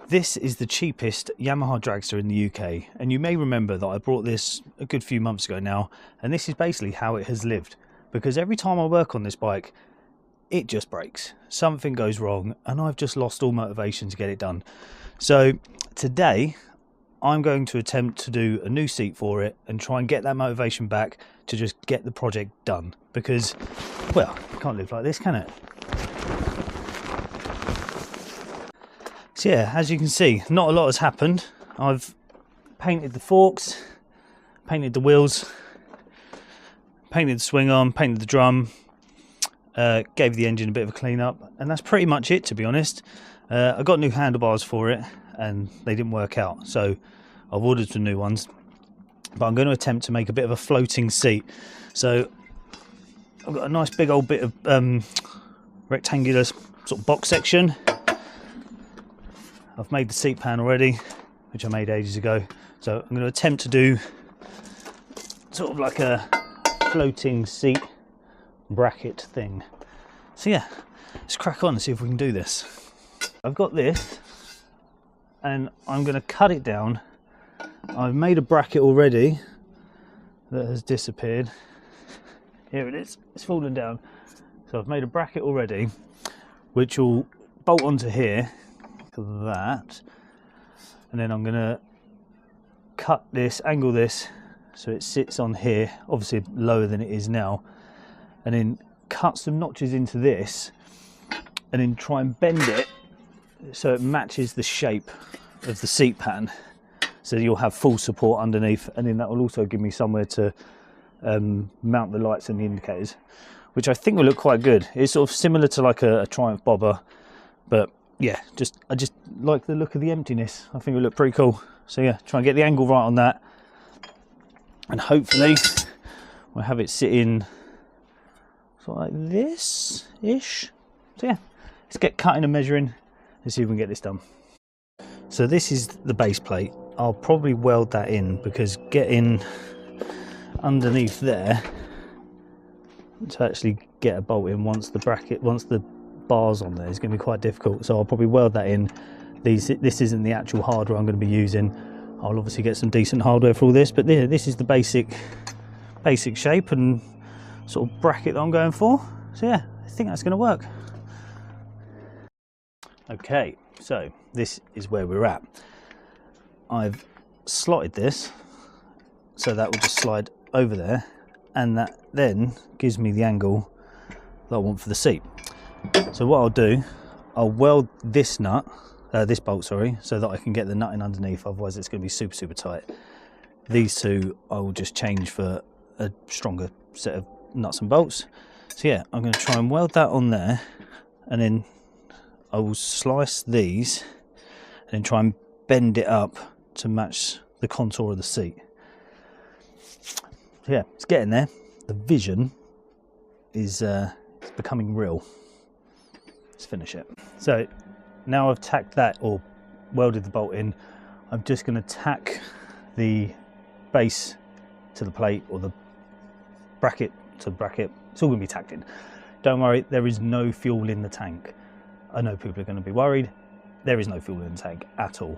This is the cheapest Yamaha DragStar in the UK, and you may remember that I brought this a good few months ago now, and this is basically how it has lived, because every time I work on this bike it just breaks, something goes wrong, and I've just lost all motivation to get it done. So today I'm going to attempt to do a new seat for it and try and get that motivation back to just get the project done, because, well, it can't live like this, can it? So yeah, as you can see, not a lot has happened. I've painted the forks, painted the wheels, painted the swing arm, painted the drum, gave the engine a bit of a clean up, and that's pretty much it, to be honest. I got new handlebars for it and they didn't work out, so I've ordered some new ones, but I'm going to attempt to make a bit of a floating seat. So I've got a nice big old bit of rectangular sort of box section. I've made the seat pan already, which I made ages ago, so I'm going to attempt to do sort of like a floating seat bracket thing. So yeah, let's crack on and see if we can do this. I've got this and I'm going to cut it down. I've made a bracket already that has disappeared. Here it is, it's fallen down. So I've made a bracket already which will bolt onto here, like that, and then I'm going to cut this, angle this so it sits on here, obviously lower than it is now, and then cut some notches into this and then try and bend it so it matches the shape of the seat pan, so you'll have full support underneath, and then that will also give me somewhere to mount the lights and the indicators, which I think will look quite good. It's sort of similar to like a Triumph bobber, but yeah, I just like the look of the emptiness. I think it'll look pretty cool. So yeah, try and get the angle right on that, and hopefully we'll have it sitting sort of like this ish. So yeah, let's get cutting and measuring and see if we can get this done. So this is the base plate. I'll probably weld that in, because getting underneath there to actually get a bolt in once the bars on there is going to be quite difficult, so I'll probably weld that in. This isn't the actual hardware I'm going to be using. I'll obviously get some decent hardware for all this, but this is the basic shape and sort of bracket that I'm going for. So yeah, I think that's going to work. Okay, so this is where we're at. I've slotted this so that will just slide over there, and that then gives me the angle that I want for the seat. So what I'll do, I'll weld this bolt, sorry, so that I can get the nut in underneath, otherwise it's going to be super tight. These two I will just change for a stronger set of nuts and bolts. So yeah, I'm going to try and weld that on there, and then I will slice these and then try and bend it up to match the contour of the seat. So yeah, it's getting there. The vision is it's becoming real. Let's finish it. So now I've tacked that, or welded the bolt in, I'm just going to tack the base to the plate, or the bracket to the bracket. It's all going to be tacked in. Don't worry, there is no fuel in the tank. I know people are going to be worried. There is no fuel in the tank at all,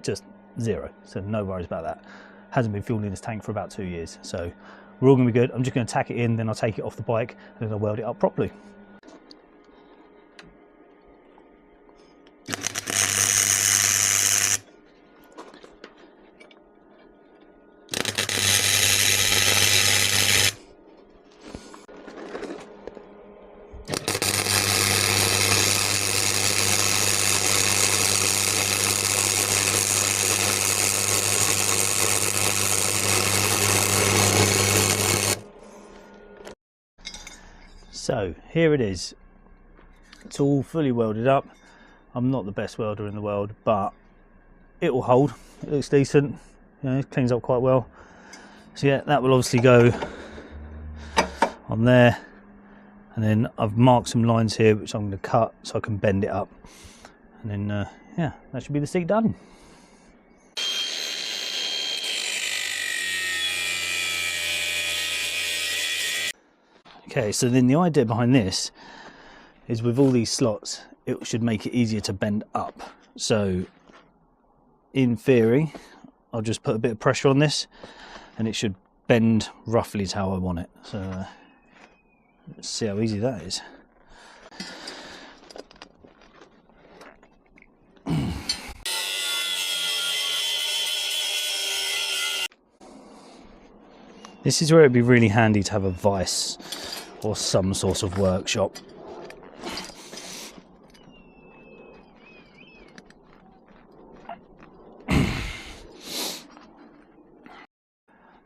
just zero, so no worries about that. Hasn't been fueled in this tank for about 2 years, so we're all going to be good. I'm just going to tack it in, then I'll take it off the bike and then I'll weld it up properly. So here it is. It's all fully welded up. I'm not the best welder in the world, but it will hold. It looks decent. You know, it cleans up quite well. So yeah, that will obviously go on there, and then I've marked some lines here which I'm going to cut so I can bend it up, and then yeah, that should be the seat done. Okay, so then the idea behind this is, with all these slots, it should make it easier to bend up. So in theory, I'll just put a bit of pressure on this and it should bend roughly to how I want it. So let's see how easy that is. This is where it'd be really handy to have a vise or some sort of workshop.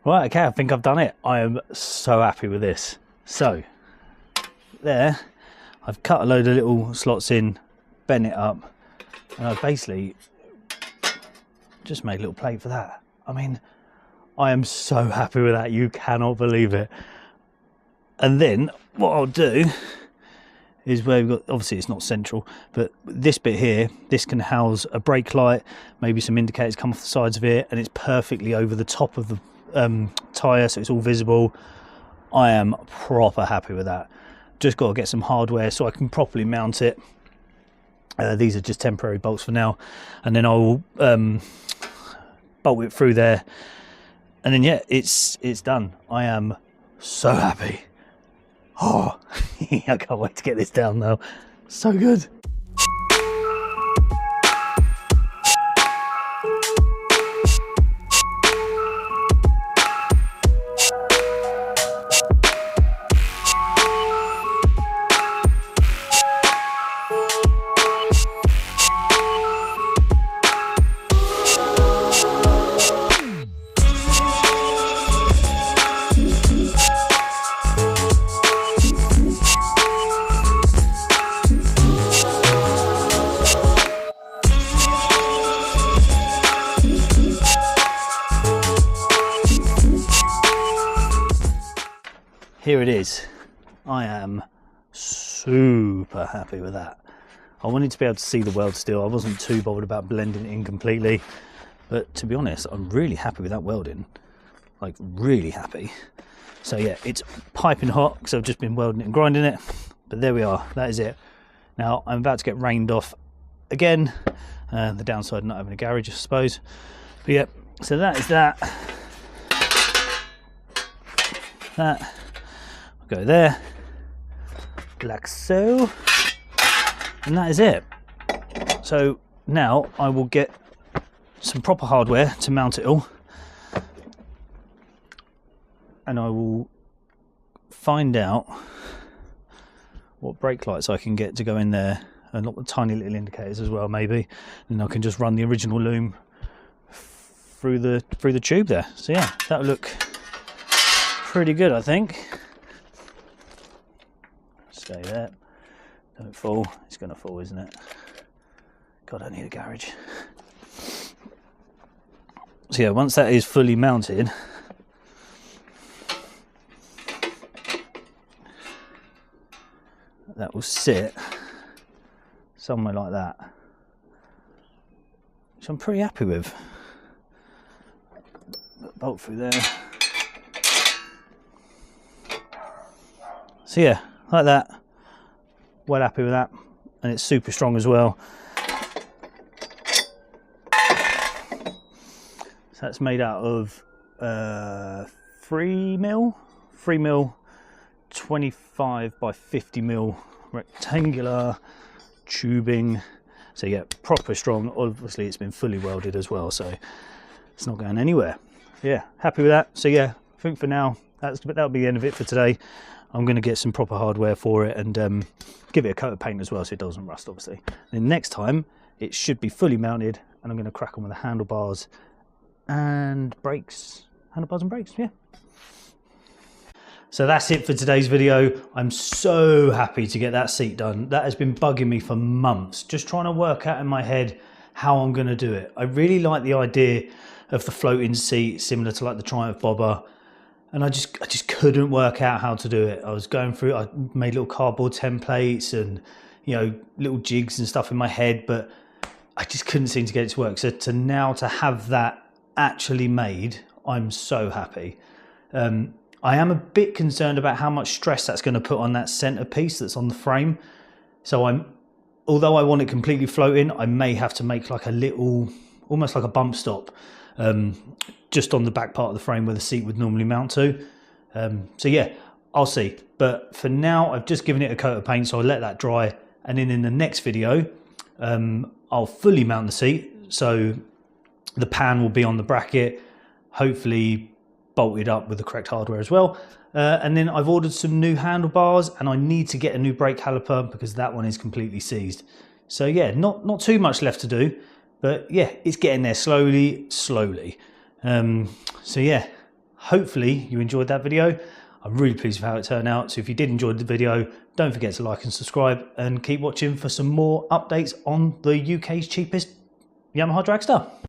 Right, okay, I think I've done it. I am so happy with this. So, there, I've cut a load of little slots in, bent it up, and I've basically just made a little plate for that. I mean, I am so happy with that, you cannot believe it. And then what I'll do is where we've got, obviously it's not central, but this bit here, this can house a brake light, maybe some indicators come off the sides of it, and it's perfectly over the top of the tyre, so it's all visible. I am proper happy with that. Just got to get some hardware so I can properly mount it. These are just temporary bolts for now, and then I will bolt it through there. And then yeah, it's done. I am so happy. Oh, I can't wait to get this down now. So good. Here it is. I am super happy with that. I wanted to be able to see the weld still. I wasn't too bothered about blending it in completely, but to be honest, I'm really happy with that welding. Like, really happy. So yeah, it's piping hot because I've just been welding it and grinding it, but there we are. That is it. Now I'm about to get rained off again. The downside of not having a garage, I suppose. But yeah, so that is that. That. Go there, like so, and that is it. So now I will get some proper hardware to mount it all, and I will find out what brake lights I can get to go in there, and not the tiny little indicators as well, maybe. And I can just run the original loom through the tube there. So yeah, that'll look pretty good, I think. Stay there, don't fall. It's gonna fall, isn't it? God, I need a garage. So yeah, once that is fully mounted, that will sit somewhere like that, which I'm pretty happy with. Bolt through there. So yeah, like that. Well happy with that, and it's super strong as well. So that's made out of 3mm 25 by 50mm rectangular tubing. So yeah, proper strong. Obviously it's been fully welded as well, so it's not going anywhere. Yeah, happy with that. So yeah, I think for now that'll be the end of it for today. I'm going to get some proper hardware for it and give it a coat of paint as well so it doesn't rust, obviously. Then next time it should be fully mounted, and I'm going to crack on with the handlebars and brakes. Handlebars and brakes, yeah. So that's it for today's video. I'm so happy to get that seat done. That has been bugging me for months, just trying to work out in my head how I'm going to do it. I really like the idea of the floating seat, similar to like the Triumph Bobber. And I just couldn't work out how to do it. I was going through, I made little cardboard templates and, you know, little jigs and stuff in my head, but I just couldn't seem to get it to work. So to have that actually made, I'm so happy. I am a bit concerned about how much stress that's going to put on that center piece that's on the frame. So although I want it completely floating, I may have to make like a little almost like a bump stop, just on the back part of the frame where the seat would normally mount to. So yeah, I'll see. But for now, I've just given it a coat of paint, so I'll let that dry. And then in the next video, I'll fully mount the seat. So the pan will be on the bracket, hopefully bolted up with the correct hardware as well. And then I've ordered some new handlebars, and I need to get a new brake caliper because that one is completely seized. So yeah, not too much left to do, but yeah, it's getting there slowly. So yeah, hopefully you enjoyed that video. I'm really pleased with how it turned out. So if you did enjoy the video, don't forget to like and subscribe, and keep watching for some more updates on the UK's cheapest Yamaha DragStar.